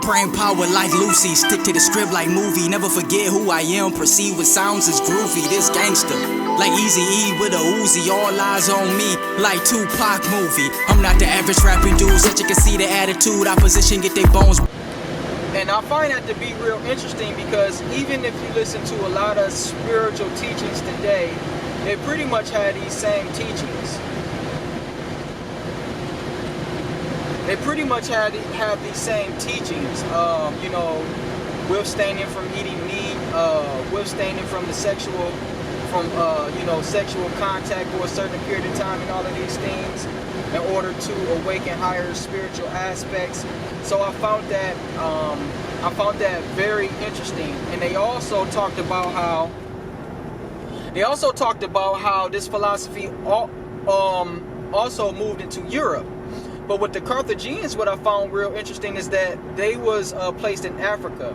brain power like Lucy, stick to the script like movie. Never forget who I am, proceed with sounds as groovy. This gangster, like Eazy-E with a Uzi, all eyes on me, like Tupac movie. I'm not the average rapping dude, such you can see the attitude, opposition get their bones. And I find that to be real interesting because even if you listen to a lot of spiritual teachings today, they pretty much have these same teachings. They pretty much have these same teachings. You know, withstanding from eating meat, withstanding from the sexual contact for a certain period of time, and all of these things in order to awaken higher spiritual aspects. So I found that very interesting. And they also talked about how this philosophy also moved into Europe. But with the Carthaginians, what I found real interesting is that they was placed in Africa.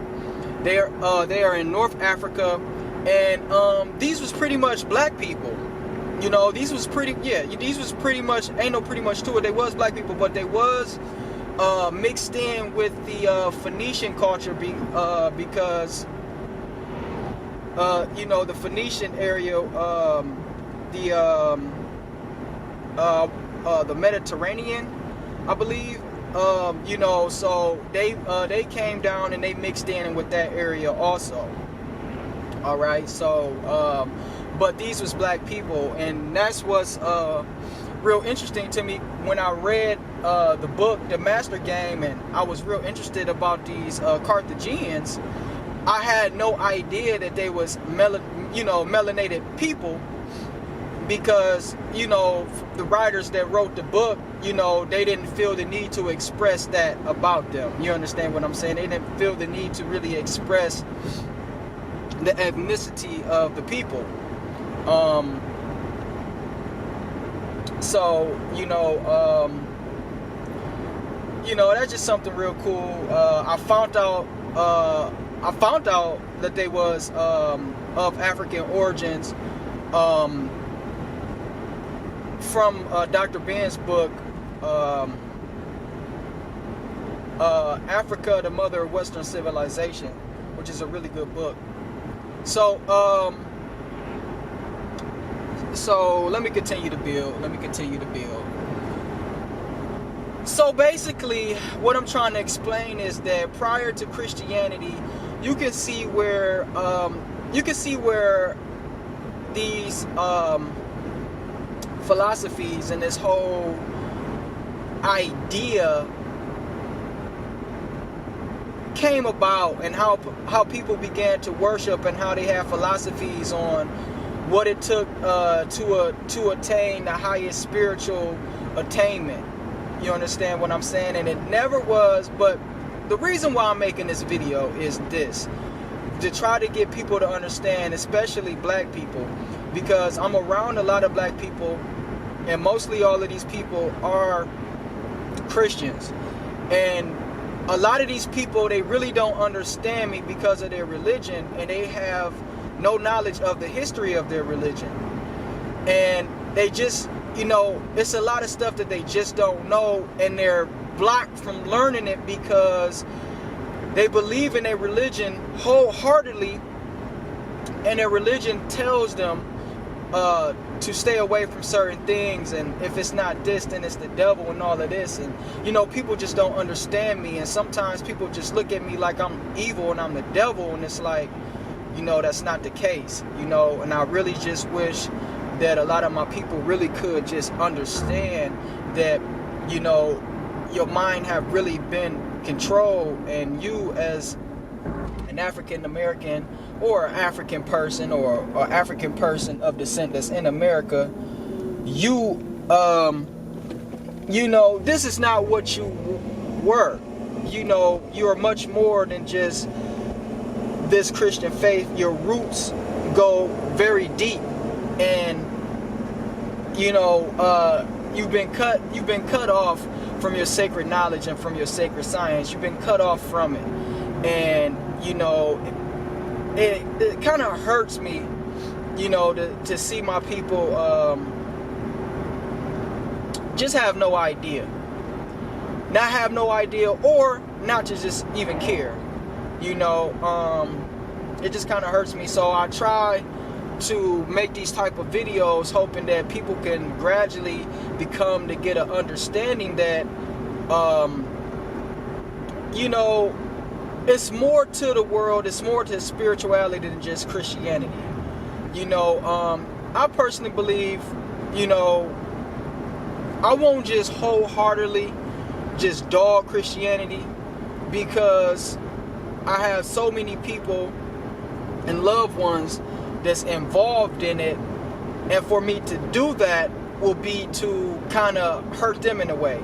They are in North Africa, and these was pretty much black people. You know, these was pretty much, ain't no pretty much to it. They was black people, but they was mixed in with the Phoenician culture because you know, the Phoenician area, the Mediterranean, I believe, you know, so they came down and they mixed in with that area also. All right, so but these was black people, and that's what's real interesting to me when I read the book The Master Game, and I was real interested about these Carthaginians. I had no idea that they was melanated people, because, you know, the writers that wrote the book, you know, they didn't feel the need to express that about them. You understand what I'm saying? They didn't feel the need to really express the ethnicity of the people. So, you know, that's just something real cool. I found out that they was of African origins from Dr. Ben's book, Africa, the Mother of Western Civilization, which is a really good book. So, let me continue to build. So basically, what I'm trying to explain is that prior to Christianity, you can see where these philosophies and this whole idea came about, and how people began to worship, and how they have philosophies on what it took to attain the highest spiritual attainment. You understand what I'm saying? And it never was, but the reason why I'm making this video is this: to try to get people to understand, especially black people, because I'm around a lot of black people, and mostly all of these people are Christians. And a lot of these people, they really don't understand me because of their religion, and they have no knowledge of the history of their religion. And they just, you know, it's a lot of stuff that they just don't know, and they're blocked from learning it because they believe in their religion wholeheartedly, and their religion tells them to stay away from certain things, and if it's not this, then it's the devil and all of this. And, you know, people just don't understand me, and sometimes people just look at me like I'm evil and I'm the devil, and it's like, you know, that's not the case, you know. And I really just wish that a lot of my people really could just understand that, you know, your mind have really been controlled, and you as an African American or African person or African person of descent that's in America, you know, this is not what you were. You know, you are much more than just this Christian faith. Your roots go very deep, and you know, you've been cut off from your sacred knowledge and from your sacred science. You've been cut off from it, and you know, it kind of hurts me, you know, to see my people just have no idea, or not to just even care. You know, it just kind of hurts me. So I try to make these type of videos hoping that people can gradually become to get an understanding that you know, it's more to the world, it's more to spirituality than just Christianity. You know, I personally believe, you know, I won't just wholeheartedly just dog Christianity, because I have so many people and loved ones that's involved in it, and for me to do that will be to kind of hurt them in a way.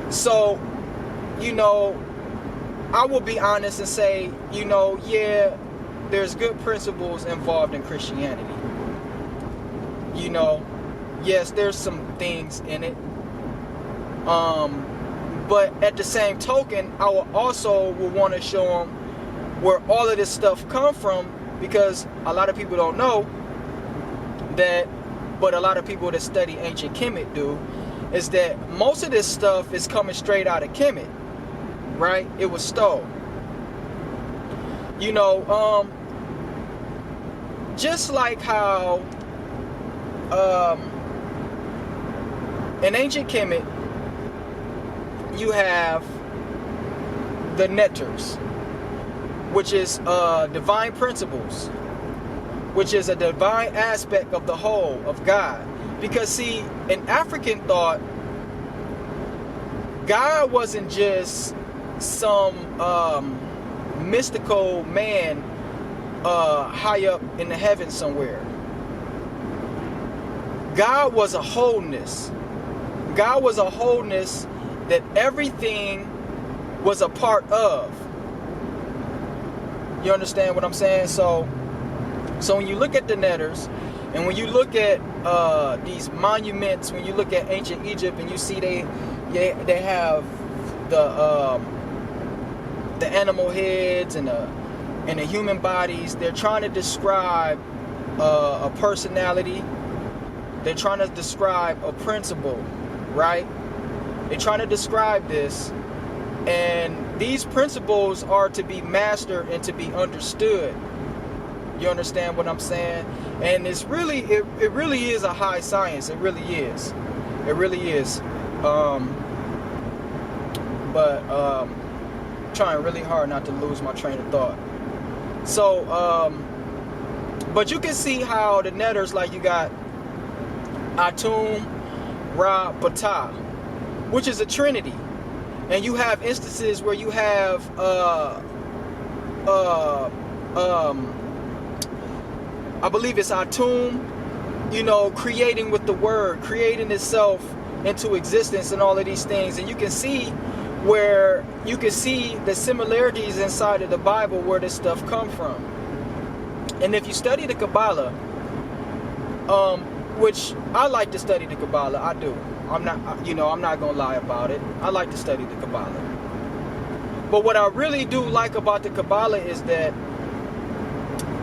So, you know, I will be honest and say, you know, yeah, there's good principles involved in Christianity. You know, yes, there's some things in it. But at the same token, I will also want to show them where all of this stuff come from, because a lot of people don't know that, but a lot of people that study ancient Kemet do, is that most of this stuff is coming straight out of Kemet, right? It was stolen. You know, just like how in ancient Kemet you have the netters, which is divine principles, which is a divine aspect of the whole of God. Because see, in African thought, God wasn't just some mystical man high up in the heavens somewhere. God was a wholeness. God was a wholeness that everything was a part of. You understand what I'm saying? So when you look at the netters, and when you look at these monuments, when you look at ancient Egypt, and you see they have the animal heads and the human bodies, they're trying to describe a personality. They're trying to describe a principle, right? They're trying to describe this, and these principles are to be mastered and to be understood. You understand what I'm saying? And it's really, it really is a high science. It really is. It really is. But trying really hard not to lose my train of thought. So, but you can see how the netters, like you got Atum, Ra, Ptah, which is a trinity. And you have instances where you have I believe it's Atum, you know, creating with the word, creating itself into existence and all of these things. And you can see where you can see the similarities inside of the Bible where this stuff come from. And if you study the Kabbalah, which I like to study the Kabbalah, I do. I'm not gonna lie about it. I like to study the Kabbalah. But what I really do like about the Kabbalah is that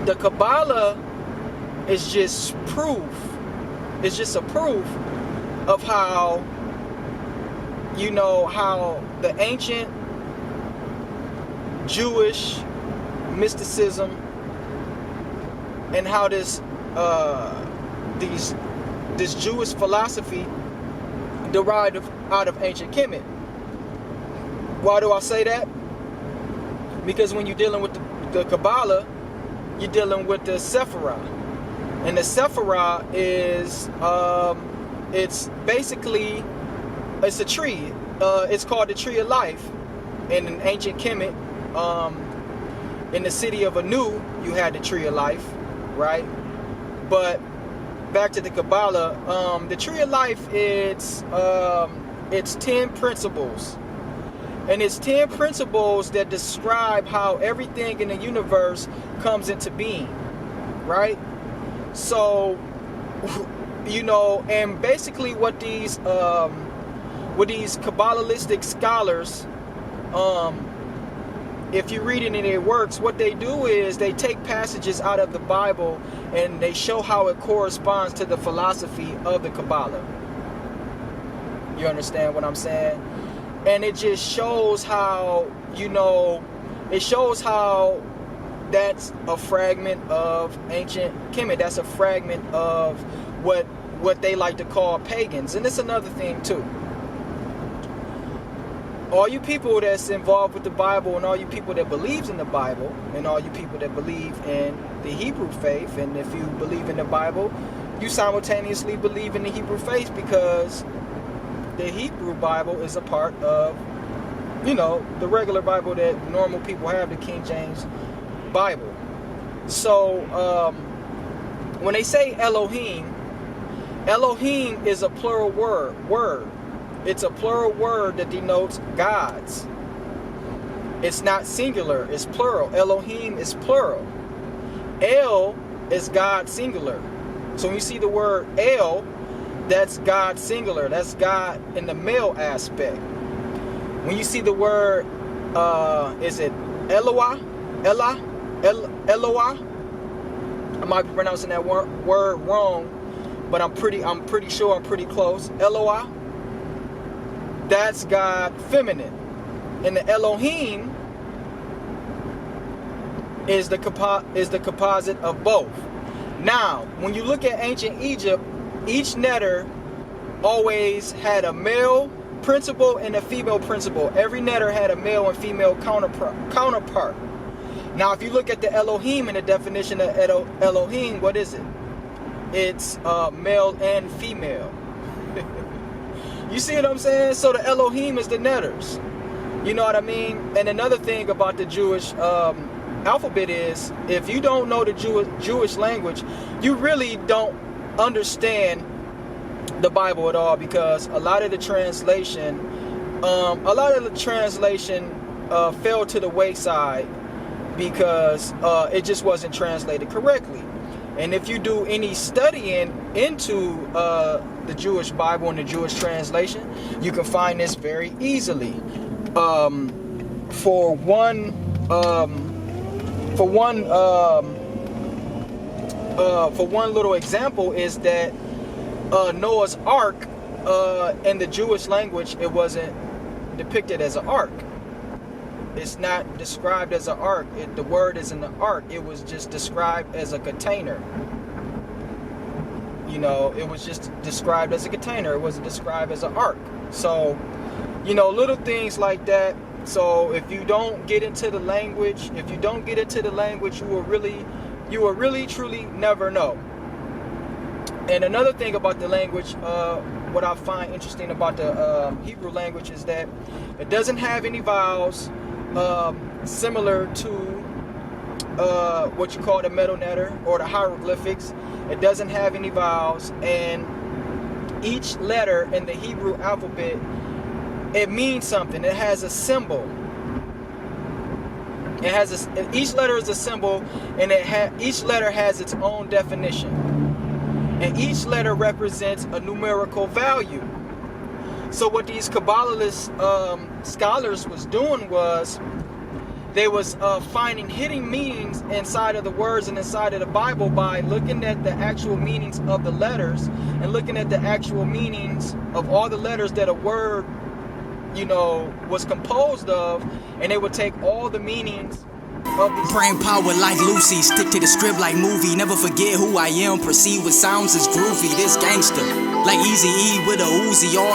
the Kabbalah is just proof. It's just a proof of how, you know, how the ancient Jewish mysticism and how this Jewish philosophy derived out of ancient Kemet. Why do I say that? Because when you're dealing with the Kabbalah, you're dealing with the Sephirah. And the Sephirah is, it's basically, it's a tree. It's called the Tree of Life. And in ancient Kemet, in the city of Anu, you had the Tree of Life, right? But back to the Kabbalah, the Tree of Life, it's 10 principles. And it's 10 principles that describe how everything in the universe comes into being, right? So, you know, and basically what these Kabbalistic scholars, if you read it in their works, what they do is they take passages out of the Bible and they show how it corresponds to the philosophy of the Kabbalah. You understand what I'm saying? And it just shows how you know, it shows how that's a fragment of ancient Kemet. That's a fragment of what they like to call pagans. And it's another thing too. All you people that's involved with the Bible, and all you people that believes in the Bible, and all you people that believe in the Hebrew faith, and if you believe in the Bible, you simultaneously believe in the Hebrew faith, because the Hebrew Bible is a part of, you know, the regular Bible that normal people have, the King James Bible. So when they say Elohim, Elohim is a plural word. It's a plural word that denotes gods. It's not singular, it's plural. Elohim is plural. El is God singular. So when you see the word El, that's God singular. That's God in the male aspect. When you see the word, is it Eloah? Eloah? I might be pronouncing that word wrong, but I'm pretty sure I'm pretty close. Eloah. That's God feminine. And the Elohim is the composite of both. Now, when you look at ancient Egypt, each netter always had a male principle and a female principle. Every netter had a male and female counterpart. Now, if you look at the Elohim and the definition of Elohim, what is it? It's male and female. You see what I'm saying? So the Elohim is the netters. You know what I mean? And another thing about the Jewish alphabet is, if you don't know the Jewish language, you really don't understand the Bible at all, because a lot of the translation fell to the wayside because it just wasn't translated correctly. And if you do any studying into the Jewish Bible and the Jewish translation, you can find this very easily. For one little example is that Noah's Ark, in the Jewish language, it wasn't depicted as an ark. It's not described as an ark. The word isn't an ark. It was just described as a container. You know, it was just described as a container. It wasn't described as an ark. So, you know, little things like that. So if you don't get into the language, you will really truly never know. And another thing about the language, what I find interesting about the Hebrew language is that it doesn't have any vowels, similar to what you call the metal netter or the hieroglyphics. It doesn't have any vowels, and each letter in the Hebrew alphabet, it means something. It has a symbol. Each letter is a symbol, and each letter has its own definition. And each letter represents a numerical value. So what these Kabbalist scholars was doing was, they was finding hidden meanings inside of the words and inside of the Bible by looking at the actual meanings of the letters and looking at the actual meanings of all the letters that a word, you know, was composed of, and they would take all the meanings of these. Brain power like Lucy, stick to the script like movie. Never forget who I am, proceed with sounds as groovy. This gangster, like Easy E with a Uzi, all